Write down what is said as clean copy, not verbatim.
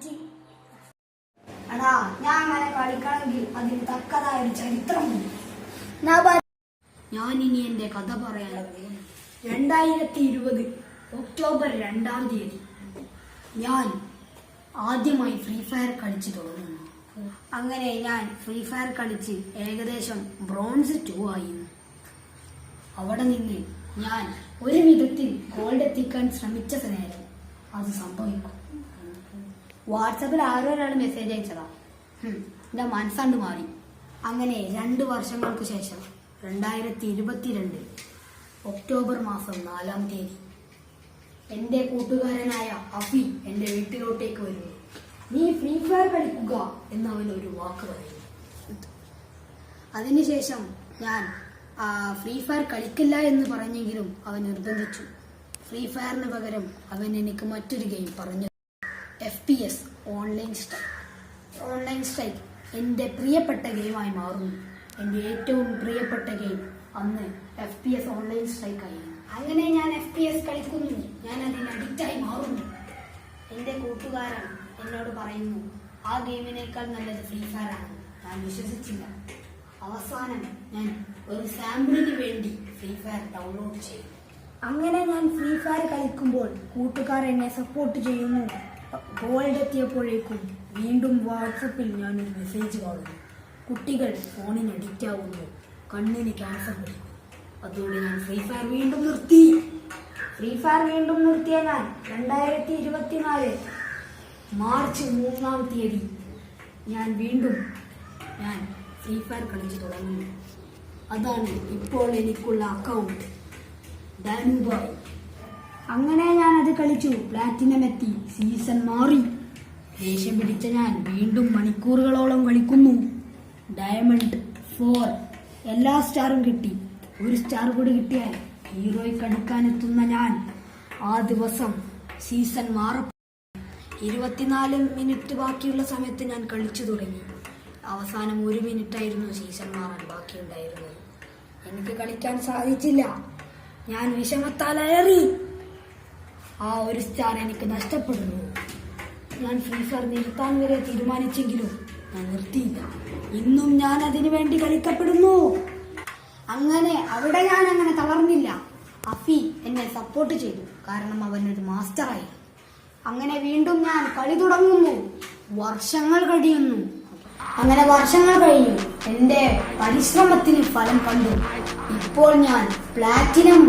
കളിച്ച്. എടാ, ഞാൻ അങ്ങനെ കളിക്കണമെങ്കിൽ അതിന് തക്കതായ ഒരു ചരിത്രമുണ്ട്. ഞാൻ ഇനി എന്റെ കഥ പറയാൻ 2020 ഒക്ടോബർ 2-ാം തീയതി ഞാൻ ആദ്യമായി ഫ്രീ ഫയർ കളിച്ചു തുടങ്ങുന്നു. അങ്ങനെ ഞാൻ ഫ്രീ ഫയർ കളിച്ച് ഏകദേശം ബ്രോൺസ് 2 ആയിരുന്നു. അവിടെ നിന്ന് ഞാൻ ഒരു വിധത്തിൽ ഗോൾഡ് എത്തിക്കാൻ ശ്രമിച്ച നേരം അത് സംഭവിക്കും. വാട്സാപ്പിൽ ഒരാൾ മെസ്സേജ് അയച്ചതാ. എന്റെ മനസ്സാണ്ട് മാറി. അങ്ങനെ 2 വർഷങ്ങൾക്ക് ശേഷം 2022 ഒക്ടോബർ മാസം 4-ാം തീയതി എന്റെ കൂട്ടുകാരനായ അഫി എന്റെ വീട്ടിലോട്ടേക്ക് വരുന്നു. നീ ഫ്രീ ഫയർ കളിക്കുക എന്നവൻ ഒരു വാക്ക് പറയുന്നു. അതിനുശേഷം ഞാൻ ഫ്രീ ഫയർ കളിക്കില്ല എന്ന് പറഞ്ഞെങ്കിലും അവൻ നിർബന്ധിച്ചു. ഫ്രീ ഫയറിന് പകരം അവൻ എനിക്ക് മറ്റൊരു ഗെയിം പറഞ്ഞു. FPS ഓൺലൈൻ സ്ട്രൈക്ക് എന്റെ പ്രിയപ്പെട്ട ഗെയിമായി മാറുന്നു. എന്റെ ഏറ്റവും പ്രിയപ്പെട്ട ഗെയിം അന്ന് FPS ഓൺലൈൻ സ്ട്രൈക്ക് ആയിരുന്നു. അങ്ങനെ ഞാൻ FPS കളിക്കുന്നു. ഞാൻ അതിന് അഡിക്റ്റായി മാറുന്നു. എന്റെ കൂട്ടുകാരൻ എന്നോട് പറയുന്നു, ആ ഗെയിമിനേക്കാൾ നല്ലത് ഫ്രീ ഫയർ ആണ്. ഞാൻ വിശ്വസിച്ചില്ല. അവസാനം ഞാൻ ഒരു സാമ്പിളിന് വേണ്ടി ഫ്രീ ഫയർ ഡൗൺലോഡ് ചെയ്തു. അങ്ങനെ ഞാൻ ഫ്രീ ഫയർ കളിക്കുമ്പോൾ കൂട്ടുകാർ എന്നെ സപ്പോർട്ട് ചെയ്യുന്നു. ഗോൾഡ് എത്തിയപ്പോഴേക്കും വീണ്ടും വാട്സപ്പിൽ ഞാനൊരു മെസ്സേജ് കാണുന്നു. കുട്ടികൾ ഫോണിന് അഡിക്റ്റ് ആവുന്നു, കണ്ണിന് ക്യാൻസർ വരും. അതോടെ ഞാൻ ഫ്രീ ഫയർ വീണ്ടും നിർത്തിയ ഞാൻ 2024 മാർച്ച് 3-ാം തീയതി ഞാൻ ഫ്രീ ഫയർ കളിച്ചു തുടങ്ങുന്നു. അതാണ് ഇപ്പോൾ എനിക്കുള്ള അക്കൗണ്ട്, ഡാനുബായ്. അങ്ങനെ ഞാൻ അത് കളിച്ചു, പ്ലാറ്റിനം എത്തി, സീസൺ മാറി. ദേഷ്യം പിടിച്ച ഞാൻ വീണ്ടും മണിക്കൂറുകളോളം കളിക്കുന്നു. ഡയമണ്ട് 4 എല്ലാ സ്റ്റാറും കിട്ടി. ഒരു സ്റ്റാർ കൂടി കിട്ടിയാൽ ഹീറോയ്ക്ക് അടുക്കാനെത്തുന്ന ഞാൻ ആ ദിവസം സീസൺ മാറപ്പെട്ടു. 24 മിനിറ്റ് ബാക്കിയുള്ള സമയത്ത് ഞാൻ കളിച്ചു തുടങ്ങി. അവസാനം 1 മിനിറ്റായിരുന്നു സീസൺ മാറാൻ ബാക്കിയുണ്ടായിരുന്നത്. എനിക്ക് കളിക്കാൻ സാധിച്ചില്ല. ഞാൻ വിഷമത്താൽ അലറി. ആ ഒരു സ്റ്റാർ എനിക്ക് നഷ്ടപ്പെടുന്നു. ഞാൻ ഫ്രീ ഫയർ നിർത്താൻ വരെ തീരുമാനിച്ചെങ്കിലും ഞാൻ നിർത്തിയില്ല. ഇന്നും ഞാൻ അതിനു വേണ്ടി കളിക്കപ്പെടുന്നു. അങ്ങനെ അവിടെ ഞാൻ അങ്ങനെ തളർന്നില്ല. അഫി എന്നെ സപ്പോർട്ട് ചെയ്തു, കാരണം അവനൊരു മാസ്റ്ററായി. അങ്ങനെ വീണ്ടും ഞാൻ കളി തുടങ്ങുന്നു. വർഷങ്ങൾ കഴിഞ്ഞു. എന്റെ പരിശ്രമത്തിന് ഫലം കണ്ടു. ഇപ്പോൾ ഞാൻ പ്ലാറ്റിനം